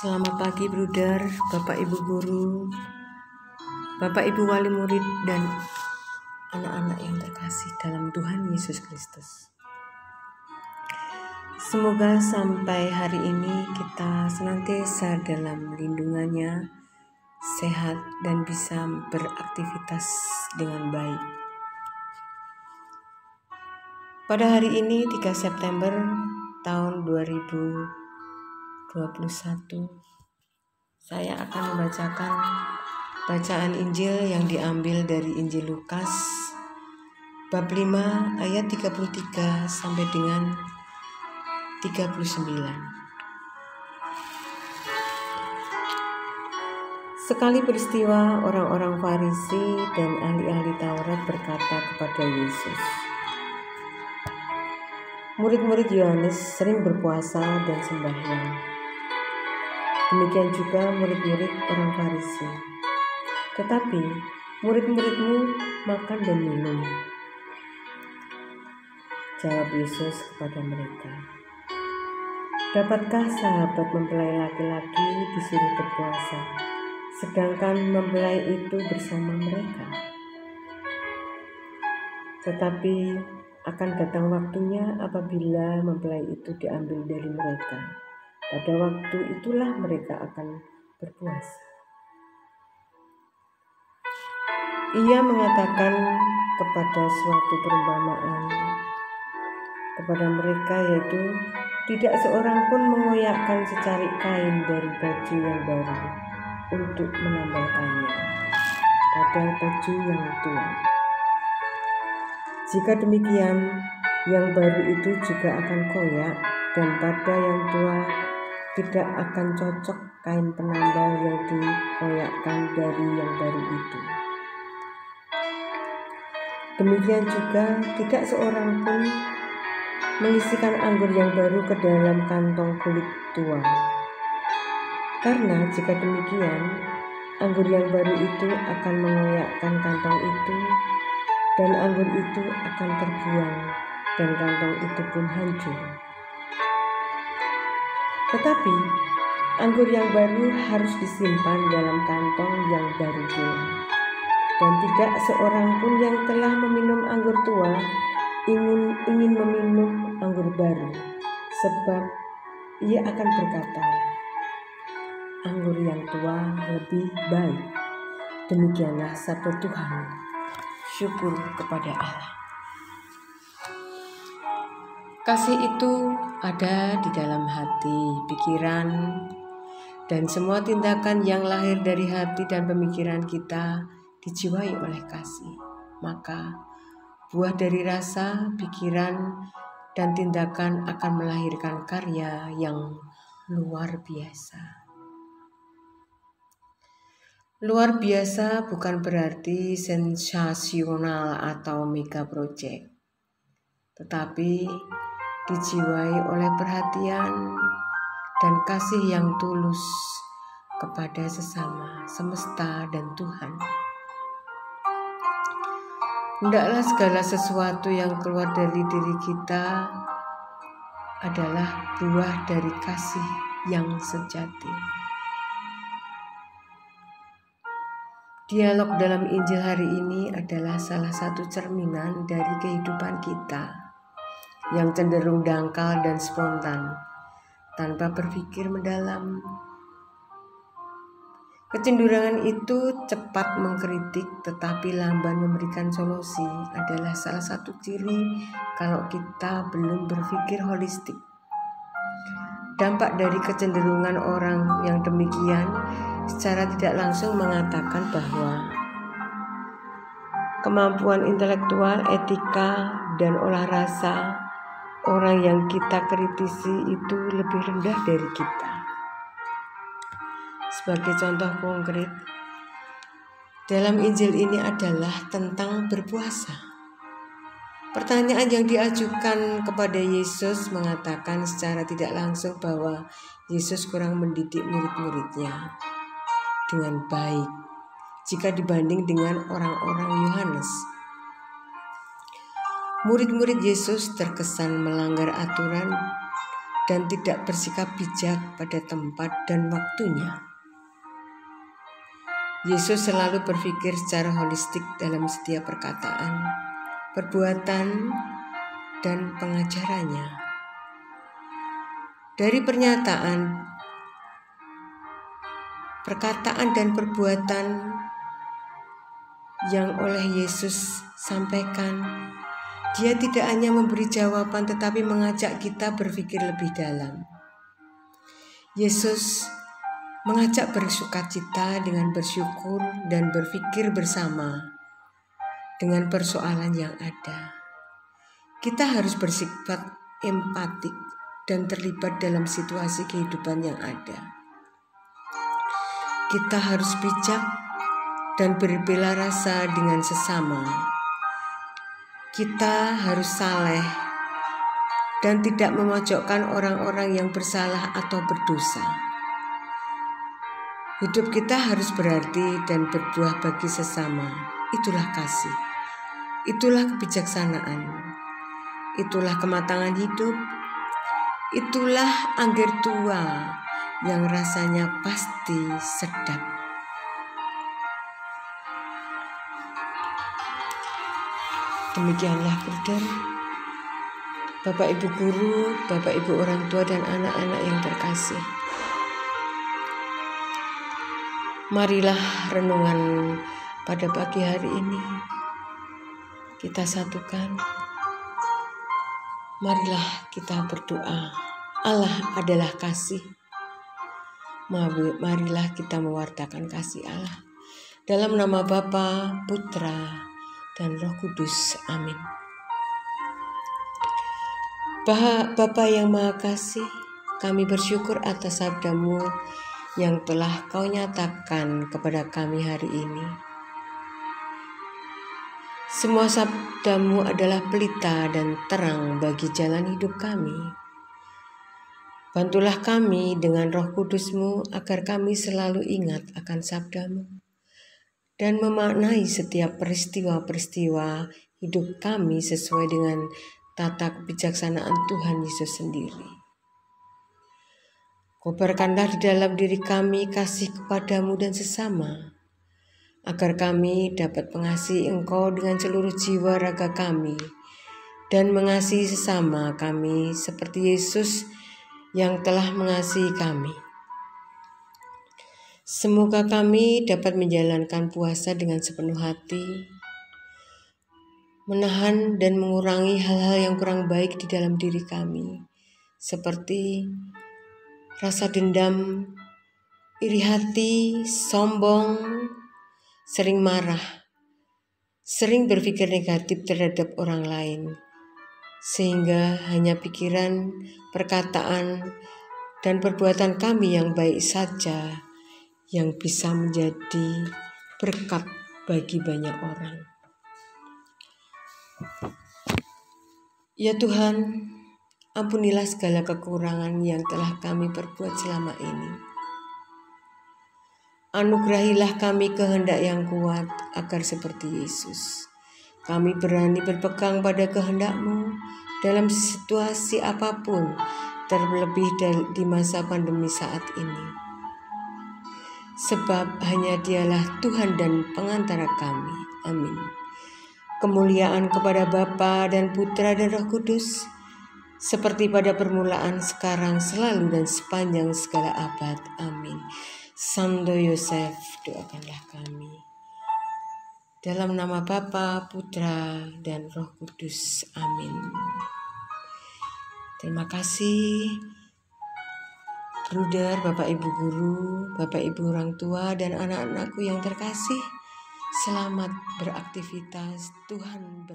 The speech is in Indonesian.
Selamat pagi Bruder, Bapak Ibu Guru, Bapak Ibu Wali Murid dan anak-anak yang terkasih dalam Tuhan Yesus Kristus. Semoga sampai hari ini kita senantiasa dalam lindungannya, sehat dan bisa beraktivitas dengan baik. Pada hari ini 3 September tahun 2021, saya akan membacakan bacaan Injil yang diambil dari Injil Lukas bab 5 ayat 33 sampai dengan 39. Sekali peristiwa, orang-orang Farisi dan ahli-ahli Taurat berkata kepada Yesus, "Murid-murid Yohanes sering berpuasa dan sembahyang. Demikian juga murid-murid orang Farisi. Tetapi murid-muridmu makan dan minum." Jawab Yesus kepada mereka, "Dapatkah sahabat mempelai laki-laki disuruh berpuasa, sedangkan mempelai itu bersama mereka? Tetapi akan datang waktunya apabila mempelai itu diambil dari mereka. Pada waktu itulah mereka akan berpuasa." Ia mengatakan kepada suatu perumpamaan kepada mereka, yaitu tidak seorang pun mengoyakkan secarik kain dari baju yang baru untuk menambahkannya pada baju yang tua. Jika demikian, yang baru itu juga akan koyak, dan pada yang tua tidak akan cocok kain penambal yang dikoyakkan dari yang baru itu. Demikian juga tidak seorang pun mengisikan anggur yang baru ke dalam kantong kulit tua. Karena jika demikian, anggur yang baru itu akan mengoyakkan kantong itu, dan anggur itu akan terbuang, dan kantong itu pun hancur. Tetapi anggur yang baru harus disimpan dalam kantong yang baru pula. Dan tidak seorang pun yang telah meminum anggur tua ingin meminum anggur baru, sebab ia akan berkata, anggur yang tua lebih baik. Demikianlah sabda Tuhan. Syukur kepada Allah. Kasih itu ada di dalam hati, pikiran, dan semua tindakan yang lahir dari hati dan pemikiran kita dijiwai oleh kasih. Maka buah dari rasa, pikiran, dan tindakan akan melahirkan karya yang luar biasa. Luar biasa bukan berarti sensasional atau mega project, tetapi dijiwai oleh perhatian dan kasih yang tulus kepada sesama, semesta, dan Tuhan. Hendaklah segala sesuatu yang keluar dari diri kita adalah buah dari kasih yang sejati. Dialog dalam Injil hari ini adalah salah satu cerminan dari kehidupan kita yang cenderung dangkal dan spontan, tanpa berpikir mendalam. Kecenderungan itu cepat mengkritik tetapi lamban memberikan solusi adalah salah satu ciri kalau kita belum berpikir holistik. Dampak dari kecenderungan orang yang demikian secara tidak langsung mengatakan bahwa kemampuan intelektual, etika, dan olah rasa orang yang kita kritisi itu lebih rendah dari kita. Sebagai contoh konkret, dalam Injil ini adalah tentang berpuasa. Pertanyaan yang diajukan kepada Yesus mengatakan secara tidak langsung bahwa Yesus kurang mendidik murid-muridnya dengan baik jika dibanding dengan orang-orang Yohanes. Murid-murid Yesus terkesan melanggar aturan dan tidak bersikap bijak pada tempat dan waktunya. Yesus selalu berpikir secara holistik dalam setiap perkataan, perbuatan, dan pengajarannya. Dari perkataan dan perbuatan yang oleh Yesus sampaikan, Dia tidak hanya memberi jawaban tetapi mengajak kita berpikir lebih dalam. Yesus mengajak bersukacita dengan bersyukur dan berpikir bersama dengan persoalan yang ada. Kita harus bersifat empatik dan terlibat dalam situasi kehidupan yang ada. Kita harus bijak dan berbela rasa dengan sesama. Kita harus saleh dan tidak memojokkan orang-orang yang bersalah atau berdosa. Hidup kita harus berarti dan berbuah bagi sesama. Itulah kasih. Itulah kebijaksanaan. Itulah kematangan hidup. Itulah angger tua yang rasanya pasti sedap. Demikianlah bruder, Bapak Ibu guru, Bapak Ibu orang tua dan anak-anak yang terkasih. Marilah renungan pada pagi hari ini kita satukan. Marilah kita berdoa. Allah adalah kasih. Marilah kita mewartakan kasih Allah. Dalam nama Bapa, Putra, dan Roh Kudus. Amin. Bapa yang Maha Kasih, kami bersyukur atas sabda-Mu yang telah Kau nyatakan kepada kami hari ini. Semua sabda-Mu adalah pelita dan terang bagi jalan hidup kami. Bantulah kami dengan Roh Kudus-Mu agar kami selalu ingat akan sabda-Mu dan memaknai setiap peristiwa-peristiwa hidup kami sesuai dengan tata kebijaksanaan Tuhan Yesus sendiri. Kobarkanlah di dalam diri kami kasih kepadamu dan sesama, agar kami dapat mengasihi Engkau dengan seluruh jiwa raga kami, dan mengasihi sesama kami seperti Yesus yang telah mengasihi kami. Semoga kami dapat menjalankan puasa dengan sepenuh hati, menahan dan mengurangi hal-hal yang kurang baik di dalam diri kami, seperti rasa dendam, iri hati, sombong, sering marah, sering berpikir negatif terhadap orang lain, sehingga hanya pikiran, perkataan, dan perbuatan kami yang baik saja yang bisa menjadi berkat bagi banyak orang. Ya Tuhan, ampunilah segala kekurangan yang telah kami perbuat selama ini. Anugerahilah kami kehendak yang kuat agar seperti Yesus, kami berani berpegang pada kehendak-Mu dalam situasi apapun, terlebih di masa pandemi saat ini. Sebab hanya Dialah Tuhan dan pengantara kami. Amin. Kemuliaan kepada Bapa dan Putra dan Roh Kudus, seperti pada permulaan, sekarang, selalu, dan sepanjang segala abad. Amin. Santo Yosef, doakanlah kami. Dalam nama Bapa, Putra, dan Roh Kudus. Amin. Terima kasih, bruder, Bapak Ibu guru, Bapak Ibu orang tua, dan anak-anakku yang terkasih. Selamat beraktivitas. Tuhan